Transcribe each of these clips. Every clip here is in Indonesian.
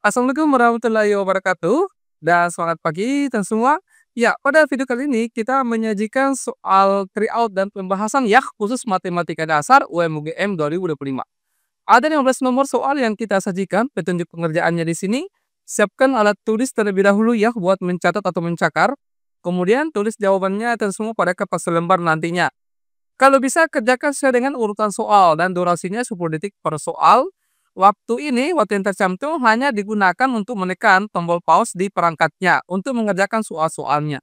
Assalamualaikum warahmatullahi wabarakatuh, dan semangat pagi teman semua. Ya, pada video kali ini kita menyajikan soal tryout dan pembahasan ya khusus matematika dasar UMUGM 2025. Ada 15 nomor soal yang kita sajikan, petunjuk pengerjaannya di sini. Siapkan alat tulis terlebih dahulu ya buat mencatat atau mencakar. Kemudian tulis jawabannya dan semua pada kertas lembar nantinya. Kalau bisa kerjakan sesuai dengan urutan soal dan durasinya 10 detik per soal. Waktu yang tercantum hanya digunakan untuk menekan tombol pause di perangkatnya untuk mengerjakan soal-soalnya.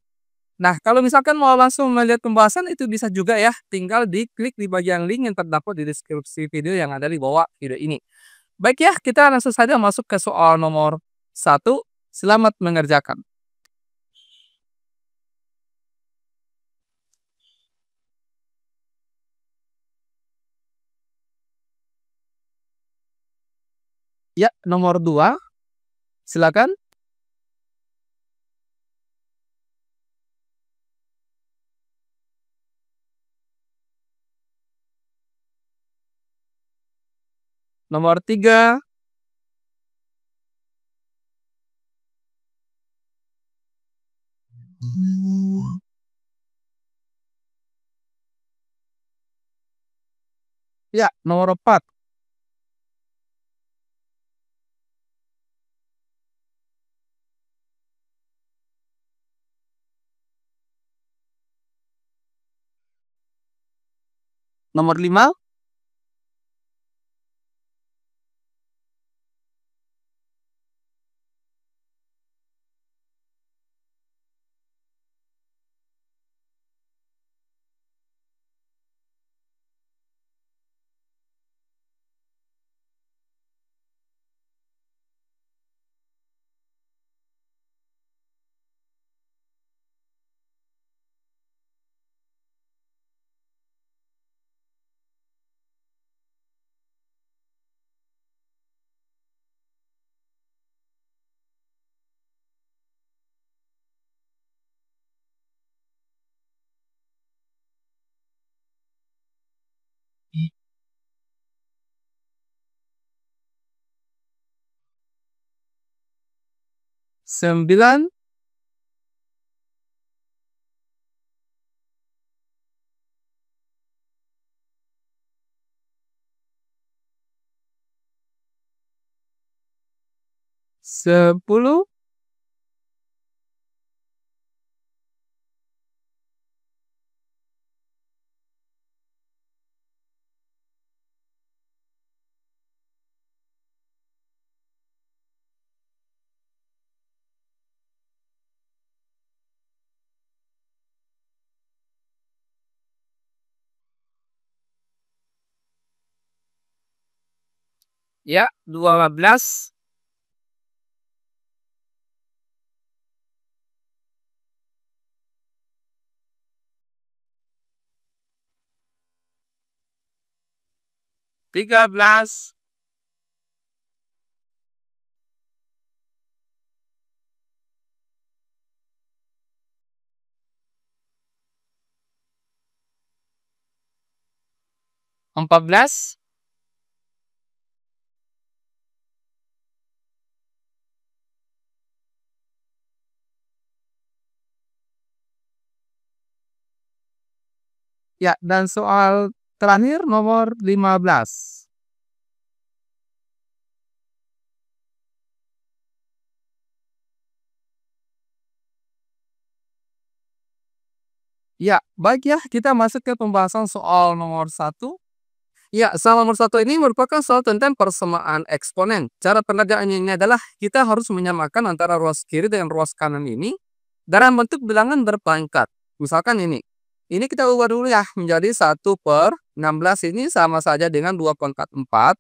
Nah, kalau misalkan mau langsung melihat pembahasan itu bisa juga ya, tinggal diklik di bagian link yang terdapat di deskripsi video yang ada di bawah video ini. Baik ya, kita langsung saja masuk ke soal nomor 1. Selamat mengerjakan. Ya, nomor 2, silakan. Nomor 3. Ya, nomor 4. Nomor 5. Sembilan. 10. Ya, 12. 13. 14. Ya, dan soal terakhir nomor 15. Ya, baik ya, kita masuk ke pembahasan soal nomor 1. Ya, soal nomor 1 ini merupakan soal tentang persamaan eksponen. Cara pengerjaannya ini adalah kita harus menyamakan antara ruas kiri dan ruas kanan ini dalam bentuk bilangan berpangkat. Misalkan ini kita ubah dulu ya menjadi 1/16 ini sama saja dengan 2/4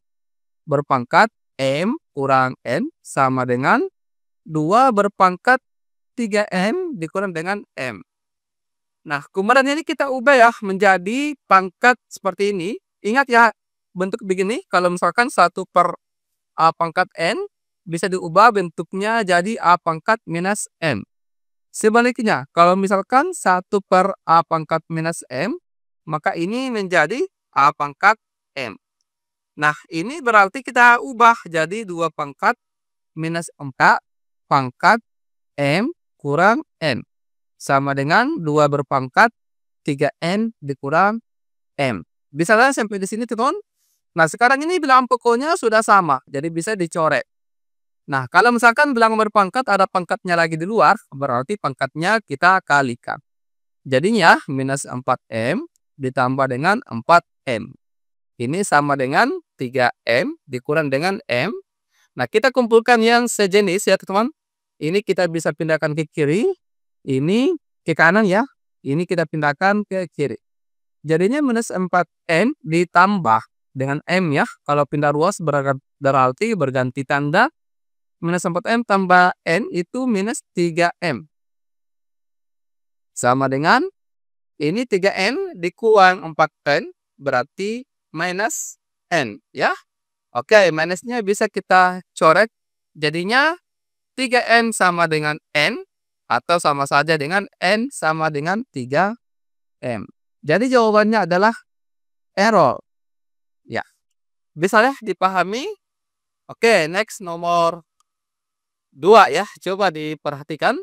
berpangkat M kurang N sama dengan 2 berpangkat 3M dikurang dengan M. Nah, kemudian ini kita ubah ya menjadi pangkat seperti ini. Ingat ya, bentuk begini kalau misalkan 1 per A pangkat N bisa diubah bentuknya jadi A pangkat minus M. Sebaliknya, kalau misalkan 1/A pangkat minus M, maka ini menjadi A pangkat M. Nah, ini berarti kita ubah jadi 2 pangkat minus 4 pangkat M kurang N. Sama dengan 2 berpangkat 3N dikurang M. Bisa lah sampai di sini teman. Nah, sekarang ini bilangan pokoknya sudah sama, jadi bisa dicoret. Nah, kalau misalkan bilangan berpangkat ada pangkatnya lagi di luar, berarti pangkatnya kita kalikan. Jadinya minus 4M ditambah dengan 4M. Ini sama dengan 3M dikurang dengan M. Nah, kita kumpulkan yang sejenis ya teman-teman. Ini kita bisa pindahkan ke kiri, ini ke kanan ya. Ini kita pindahkan ke kiri. Jadinya minus 4M ditambah dengan M ya. Kalau pindah ruas berarti berganti tanda. Minus 4M tambah N itu minus 3M. Sama dengan ini 3N dikurang 4N berarti minus N ya. Oke, minusnya bisa kita coret. Jadinya 3N sama dengan N atau sama saja dengan N sama dengan 3M. Jadi jawabannya adalah error. Ya. Bisa ya dipahami? Oke, next nomor 2 ya. Coba diperhatikan.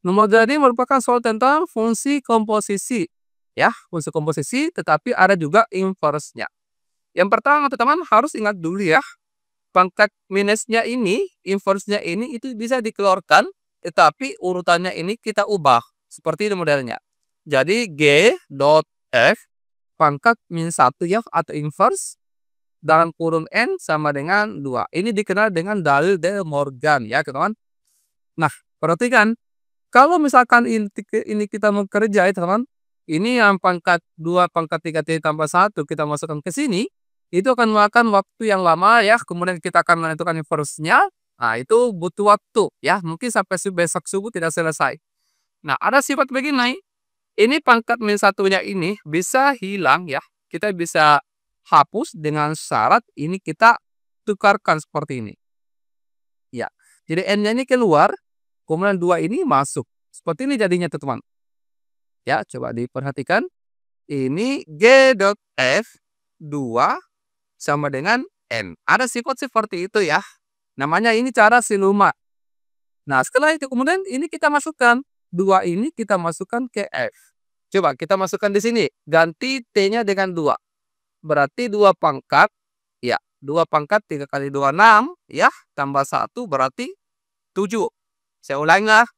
Nomor 2 ini merupakan soal tentang fungsi komposisi. Ya, fungsi komposisi tetapi ada juga inverse-nya. Yang pertama teman-teman harus ingat dulu ya. Pangkat minusnya ini, inverse-nya ini itu bisa dikeluarkan, tetapi urutannya ini kita ubah. Seperti ini modelnya. Jadi G dot F pangkat min 1 ya atau inverse dalam kurung N sama dengan 2. Ini dikenal dengan dalil De Morgan ya teman-teman. Nah, perhatikan. Kalau misalkan ini kita mau kerja ya teman-teman. Ini yang pangkat 2, pangkat 3 tambah 1 kita masukkan ke sini. Itu akan memakan waktu yang lama ya. Kemudian kita akan menentukan inverse-nya. Nah, itu butuh waktu ya. Mungkin sampai besok subuh tidak selesai. Nah, ada sifat begini. Ini pangkat min 1-nya ini bisa hilang ya. Kita bisa hapus dengan syarat ini kita tukarkan seperti ini. Ya. Jadi N-nya ini keluar. Kemudian 2 ini masuk. Seperti ini jadinya teman-teman. Ya, coba diperhatikan. Ini G dot F 2 sama dengan N. Ada sifat seperti itu ya. Namanya ini cara siluman. Nah, setelah itu kemudian ini kita masukkan. 2 ini kita masukkan ke F. Coba kita masukkan di sini. Ganti T-nya dengan 2. Berarti 2 pangkat. Ya, 2 pangkat 3 kali 2, 6. Ya, tambah 1 berarti 7. Saya ulangi lah.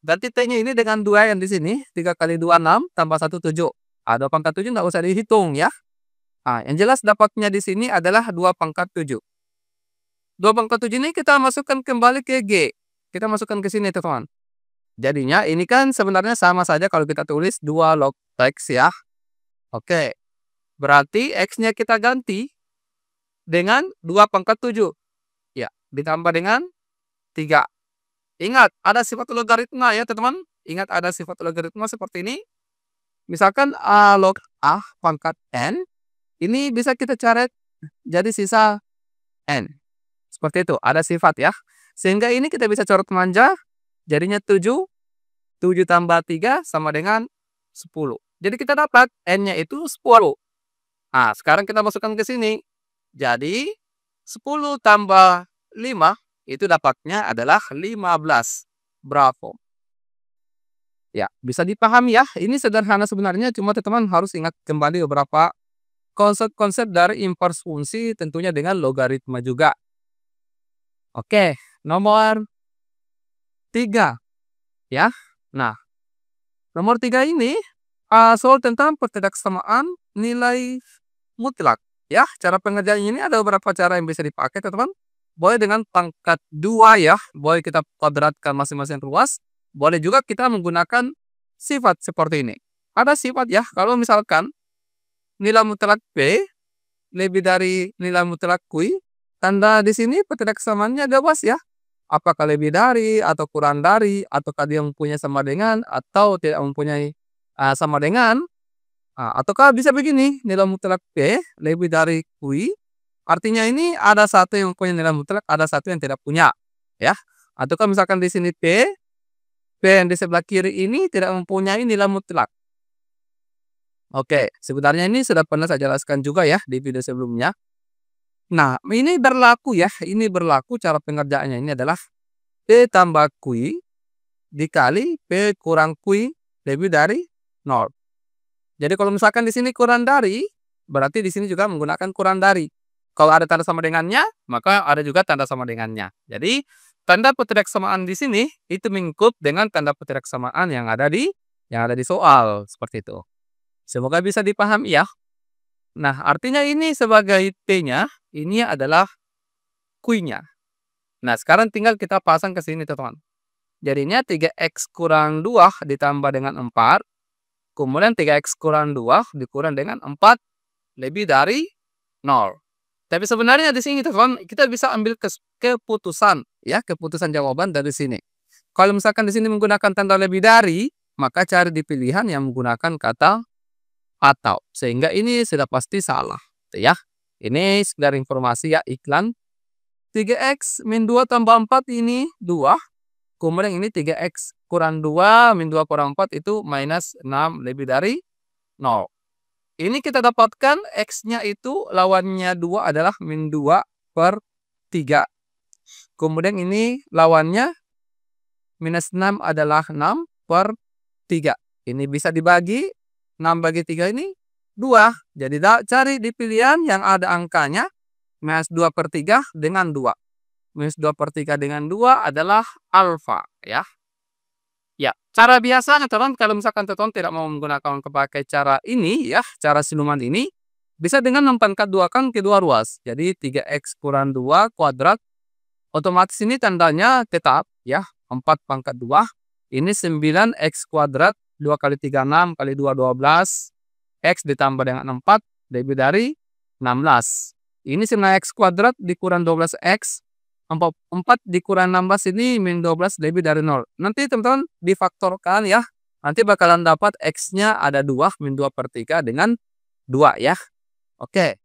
Ganti T-nya ini dengan 2 yang di sini. 3 kali 2, 6. Tambah 1, 7. 2 pangkat 7 nggak usah dihitung ya. Nah, yang jelas dapatnya di sini adalah 2 pangkat 7. 2 pangkat 7 ini kita masukkan kembali ke G. Kita masukkan ke sini teman-teman. Jadinya ini kan sebenarnya sama saja kalau kita tulis 2 log X ya. Oke. Berarti X-nya kita ganti dengan 2 pangkat 7. Ya, ditambah dengan 3. Ingat, ada sifat logaritma ya teman-teman. Ingat ada sifat logaritma seperti ini. Misalkan A log A pangkat N. Ini bisa kita coret jadi sisa N. Seperti itu, ada sifat ya. Sehingga ini kita bisa coret manja. Jadinya 7. 7 tambah 3 sama dengan 10. Jadi kita dapat N-nya itu 10. Nah, sekarang kita masukkan ke sini. Jadi 10 tambah 5 itu dapatnya adalah 15. Bravo. Ya, bisa dipahami ya. Ini sederhana sebenarnya, cuma teman-teman harus ingat kembali beberapa konsep-konsep dari inverse fungsi tentunya dengan logaritma juga. Oke, nomor 3 ya. Nah, nomor 3 ini soal tentang pertidaksamaan nilai mutlak ya. Cara pengerjaannya ini ada beberapa cara yang bisa dipakai teman-teman. Boleh dengan pangkat 2 ya. Boleh kita kuadratkan masing-masing ruas. Boleh juga kita menggunakan sifat seperti ini. Ada sifat ya, kalau misalkan nilai mutlak P lebih dari nilai mutlak Q, tanda di sini pertidaksamaannya gabas ya. Apakah lebih dari, atau kurang dari, ataukah dia mempunyai sama dengan, atau tidak mempunyai sama dengan. Ataukah bisa begini, nilai mutlak P lebih dari Q, artinya ini ada satu yang punya nilai mutlak, ada satu yang tidak punya. Ya. Ataukah misalkan di sini P yang di sebelah kiri ini tidak mempunyai nilai mutlak. Oke, sebenarnya ini sudah pernah saya jelaskan juga ya di video sebelumnya. Nah, ini berlaku ya, ini berlaku cara pengerjaannya ini adalah P tambah Q dikali P kurang Q lebih dari 0. Jadi kalau misalkan di sini kurang dari, berarti di sini juga menggunakan kurang dari. Kalau ada tanda sama dengannya, maka ada juga tanda sama dengannya. Jadi, tanda petik samaan di sini itu mengikut dengan tanda petik samaan yang ada di soal, seperti itu. Semoga bisa dipahami ya. Nah, artinya ini sebagai T-nya, ini adalah Q-nya. Nah, sekarang tinggal kita pasang ke sini, teman-teman. Jadinya 3x kurang 2 ditambah dengan 4, kemudian 3x kurang 2 dikurang dengan 4 lebih dari 0. Tapi sebenarnya di sini, teman-teman, kita bisa ambil keputusan, ya, keputusan jawaban dari sini. Kalau misalkan di sini menggunakan tanda lebih dari, maka cari di pilihan yang menggunakan kata atau. Sehingga ini sudah pasti salah, ya. Ini sekedar informasi ya, iklan. 3x min 2 tambah 4 ini 2. Kemudian ini 3x kurang 2 min 2 kurang 4 itu minus 6 lebih dari 0. Ini kita dapatkan x-nya itu lawannya 2 adalah min 2 per 3. Kemudian ini lawannya minus 6 adalah 6 per 3. Ini bisa dibagi, 6 bagi 3 ini 2. Jadi cari di pilihan yang ada angkanya minus 2 per 3 dengan 2. Minus 2 per 3 dengan 2 adalah alfa, ya. Ya, cara biasanya teman, kalau misalkan teman tidak mau menggunakan pakai cara ini ya, cara siluman ini, bisa dengan mempangkat duakan kedua ruas. Jadi 3x kurang 2 kuadrat, otomatis ini tandanya tetap ya, 4 pangkat 2. Ini 9x kuadrat, 2 kali 3 6, kali 2 12, x ditambah dengan 4 lebih dari 16. Ini 9x kuadrat dikurang 12x, 4 dikurang 16 ini min 12 lebih dari 0. Nanti teman-teman difaktorkan ya. Nanti bakalan dapat x-nya ada 2 min 2 per 3 dengan 2 ya. Oke.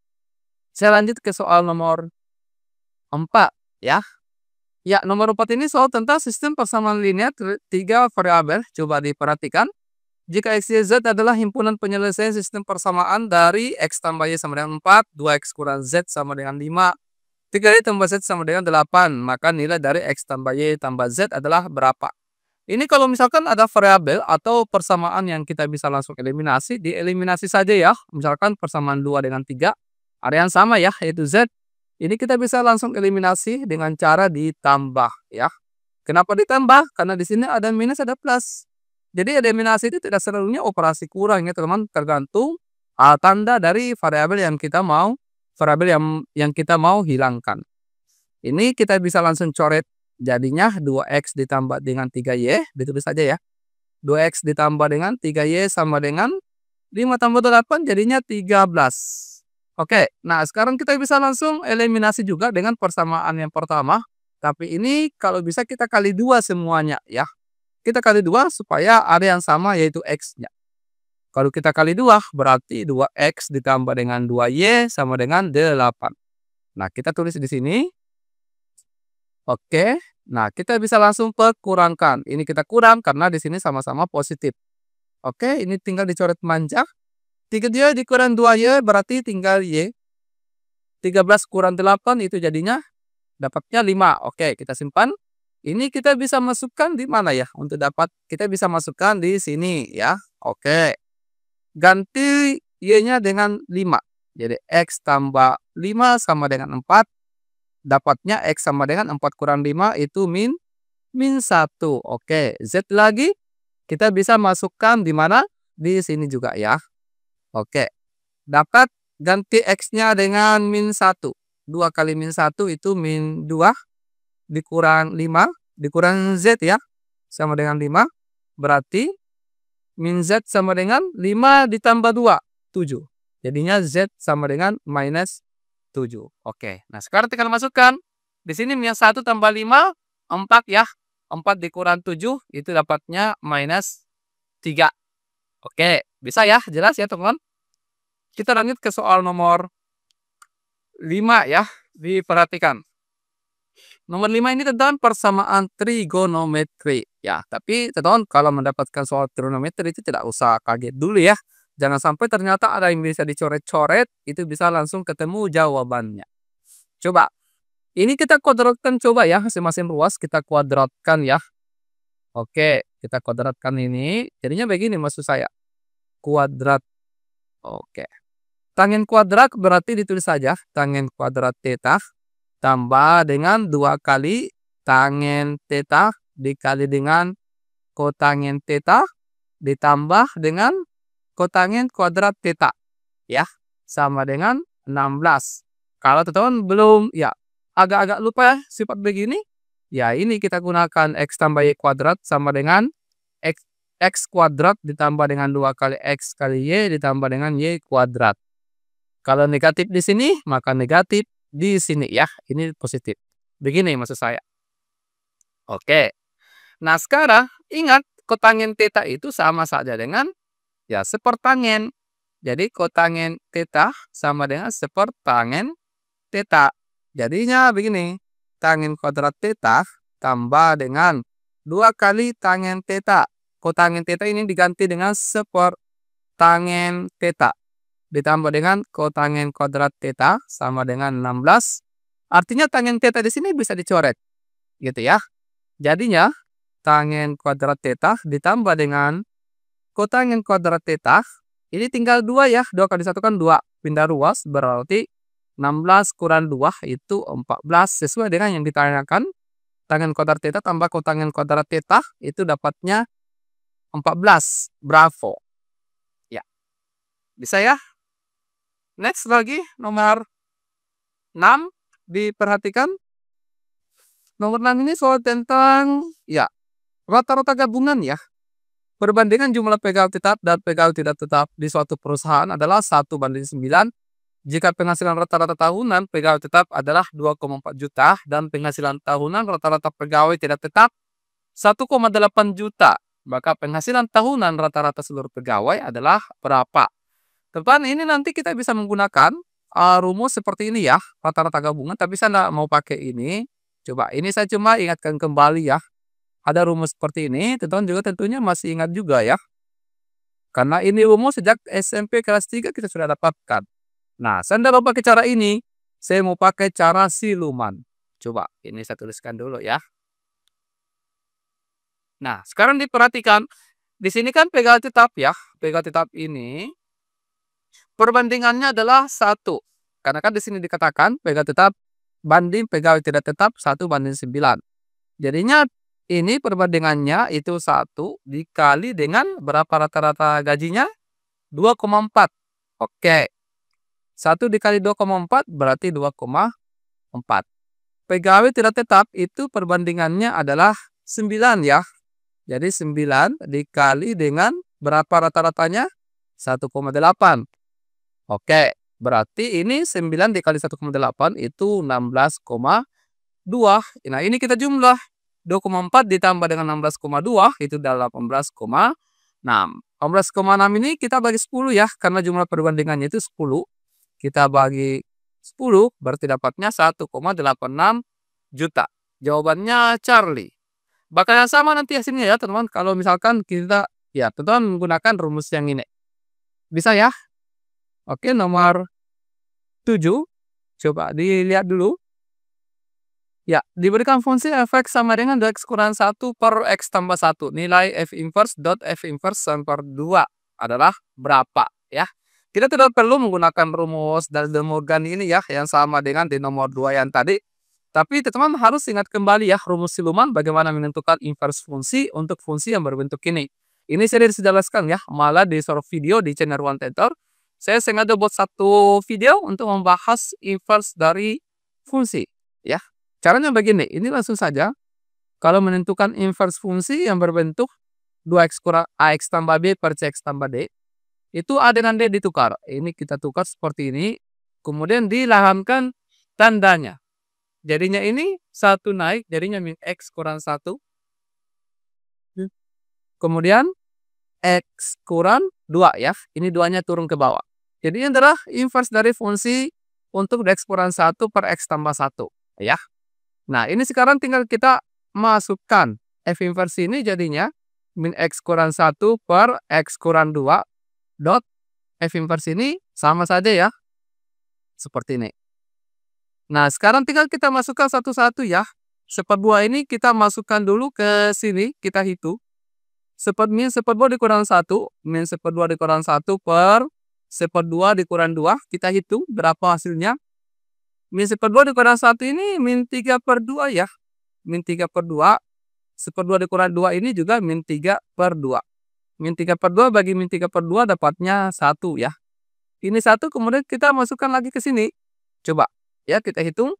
Saya lanjut ke soal nomor 4 ya. Ya, nomor 4 ini soal tentang sistem persamaan linear 3 variabel. Coba diperhatikan. Jika x, y, z adalah himpunan penyelesaian sistem persamaan dari x tambah y sama dengan 4, 2x kurang z sama dengan 5, 3y tambah z sama dengan 8, maka nilai dari x tambah y tambah z adalah berapa? Ini kalau misalkan ada variabel atau persamaan yang kita bisa langsung eliminasi, dieliminasi saja ya. Misalkan persamaan 2 dengan 3, ada yang sama ya, yaitu z. Ini kita bisa langsung eliminasi dengan cara ditambah ya. Kenapa ditambah? Karena di sini ada minus, ada plus. Jadi eliminasi itu tidak selalunya operasi kurang ya teman-teman, tergantung tanda dari variabel yang kita mau hilangkan. Ini kita bisa langsung coret, jadinya 2x ditambah dengan 3y, ditulis saja ya. 2x ditambah dengan 3y sama dengan 5 tambah 8 jadinya 13. Oke, nah sekarang kita bisa langsung eliminasi juga dengan persamaan yang pertama. Tapi ini kalau bisa kita kali 2 semuanya ya. Kita kali 2 supaya ada yang sama yaitu x-nya. Kalau kita kali 2 berarti 2x ditambah dengan 2y sama dengan 8. Nah, kita tulis di sini. Oke. Nah, kita bisa langsung kurangkan. Ini kita kurang karena di sini sama-sama positif. Oke, ini tinggal dicoret manjak. 3y dikurang 2y berarti tinggal y. 13 kurang 8 itu jadinya dapatnya 5. Oke, kita simpan. Ini kita bisa masukkan di mana ya? Untuk dapat, kita bisa masukkan di sini ya. Oke. Ganti y-nya dengan 5. Jadi x tambah 5 sama dengan 4. Dapatnya x sama dengan 4 kurang 5 itu min 1. Oke. Z lagi kita bisa masukkan di mana? Di sini juga ya. Oke. Dapat ganti x-nya dengan min 1. 2 kali min 1 itu min 2. Dikurang 5, dikurang z ya, sama dengan 5, berarti min z sama dengan 5 ditambah 2, 7. Jadinya z sama dengan minus 7. Oke, nah sekarang tinggal masukkan. Di sini minus 1 tambah 5, 4 ya. 4 dikurang 7, itu dapatnya minus 3. Oke, bisa ya, jelas ya teman-teman. Kita lanjut ke soal nomor 5 ya, diperhatikan. Nomor 5 ini tentang persamaan trigonometri. Ya, tapi teman-teman kalau mendapatkan soal trigonometri itu tidak usah kaget dulu ya. Jangan sampai ternyata ada yang bisa dicoret-coret, itu bisa langsung ketemu jawabannya. Coba, ini kita kuadratkan coba ya, masing-masing ruas kita kuadratkan ya. Oke, kita kuadratkan ini, jadinya begini maksud saya, kuadrat. Oke. Tangen kuadrat berarti ditulis saja, tangen kuadrat theta tambah dengan 2 kali tangen theta dikali dengan kotangen theta ditambah dengan kotangen kuadrat theta ya, sama dengan 16. Kalau teman-teman belum ya agak-agak lupa ya sifat begini, ya ini kita gunakan x tambah y kuadrat sama dengan x kuadrat ditambah dengan 2 kali x kali y ditambah dengan y kuadrat. Kalau negatif di sini, maka negatif di sini ya. Ini positif. Begini maksud saya. Oke. Nah, sekarang ingat kotangen theta itu sama saja dengan ya sepertangen. Jadi kotangen theta sama dengan sepertangen theta. Jadinya begini. Tangen kuadrat theta tambah dengan 2 kali tangen theta. Kotangen theta ini diganti dengan sepertangen theta. Ditambah dengan kotangen kuadrat theta sama dengan 16. Artinya tangen theta di sini bisa dicoret. Gitu ya. Jadinya tangen kuadrat theta ditambah dengan kotangen kuadrat theta. Ini tinggal 2 ya. 2 kali 1 kan 2. Pindah ruas berarti 16 kurang 2 itu 14. Sesuai dengan yang ditanyakan. Tangen kuadrat theta tambah kotangen kuadrat theta itu dapatnya 14. Bravo. Ya. Bisa ya? Next lagi nomor 6 diperhatikan. Nomor 6 ini soal tentang ya rata-rata gabungan ya. Perbandingan jumlah pegawai tetap dan pegawai tidak tetap di suatu perusahaan adalah 1:9. Jika penghasilan rata-rata tahunan pegawai tetap adalah 2,4 juta dan penghasilan tahunan rata-rata pegawai tidak tetap 1,8 juta, maka penghasilan tahunan rata-rata seluruh pegawai adalah berapa? Teman, ini nanti kita bisa menggunakan rumus seperti ini ya, rata-rata gabungan, tapi saya nggak mau pakai ini. Coba, ini saya cuma ingatkan kembali ya. Ada rumus seperti ini, teman-teman juga tentunya masih ingat juga ya. Karena ini rumus sejak SMP kelas 3 kita sudah dapatkan. Nah, saya nggak mau pakai cara ini, saya mau pakai cara siluman. Coba, ini saya tuliskan dulu ya. Nah, sekarang diperhatikan, di sini kan pegawai tetap ya, pegawai tetap ini perbandingannya adalah 1. Karena kan di sini dikatakan pegawai tetap banding pegawai tidak tetap 1:9. Jadinya ini perbandingannya itu 1 dikali dengan berapa rata-rata gajinya? 2,4. Oke. 1 dikali 2,4 berarti 2,4. Pegawai tidak tetap itu perbandingannya adalah 9 ya. Jadi 9 dikali dengan berapa rata-ratanya? 1,8. Oke, berarti ini 9 dikali 1,8 itu 16,2. Nah, ini kita jumlah. 2,4 ditambah dengan 16,2 itu 18,6. 18,6 ini kita bagi 10 ya, karena jumlah perbandingannya itu 10. Kita bagi 10 berarti dapatnya 1,86 juta. Jawabannya Charlie. Bakal yang sama nanti hasilnya ya, teman-teman. Kalau misalkan kita ya, teman-teman menggunakan rumus yang ini. Bisa ya? Oke, nomor 7. Coba dilihat dulu. Ya, diberikan fungsi f(x) sama dengan 2x kurang 1 per x tambah 1. Nilai f inverse dot f inverse sama per 2 adalah berapa ya. Kita tidak perlu menggunakan rumus dari De Morgan ini ya, yang sama dengan di nomor 2 yang tadi. Tapi teman-teman harus ingat kembali ya, rumus siluman bagaimana menentukan inverse fungsi untuk fungsi yang berbentuk ini. Ini saya dijelaskan ya, malah di short video di channel One Tutor. Saya sengaja buat satu video untuk membahas inverse dari fungsi ya. Caranya begini, ini langsung saja. Kalau menentukan inverse fungsi yang berbentuk 2x kurang ax tambah b per cx tambah d, itu a dengan d ditukar. Ini kita tukar seperti ini, kemudian dilahamkan tandanya. Jadinya ini 1 naik, jadinya min x kurang 1. Kemudian x kurang 2 ya. Ini 2-nya turun ke bawah. Jadi ini adalah inverse dari fungsi untuk x kurang 1 per x tambah 1 ya. Nah, ini sekarang tinggal kita masukkan f inverse ini, jadinya min x kurang 1 per x kurang 2 dot f inverse ini sama saja ya. Seperti ini. Nah, sekarang tinggal kita masukkan satu-satu ya. 1/2 ini kita masukkan dulu ke sini, kita hitung. Min 1/2 dikurang 1, min 1/2 dikurang 1 per 1/2 dikurang 2, kita hitung berapa hasilnya. Min 1/2 dikurang 1 ini min 3/2 ya. Min 3/2, 1/2 dikurang 2 ini juga min 3/2. Min 3/2 bagi min 3/2 dapatnya 1 ya. Ini 1 kemudian kita masukkan lagi ke sini. Coba ya kita hitung.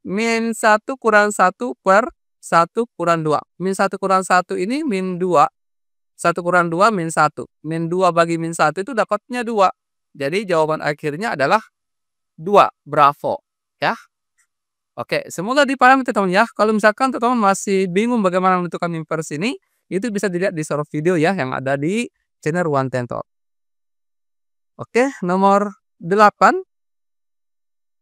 Min 1 kurang 1 per 1 kurang 2. Min 1 kurang 1 ini min 2. 1 kurang 2 min 1. Min 2 bagi min 1 itu dapatnya 2. Jadi jawaban akhirnya adalah 2. Bravo. Ya. Oke, semoga dipahami teman-teman ya. Kalau misalkan teman-teman masih bingung bagaimana menentukan inverse ini, itu bisa dilihat di short video ya yang ada di channel One Ten Talk. Oke, nomor 8.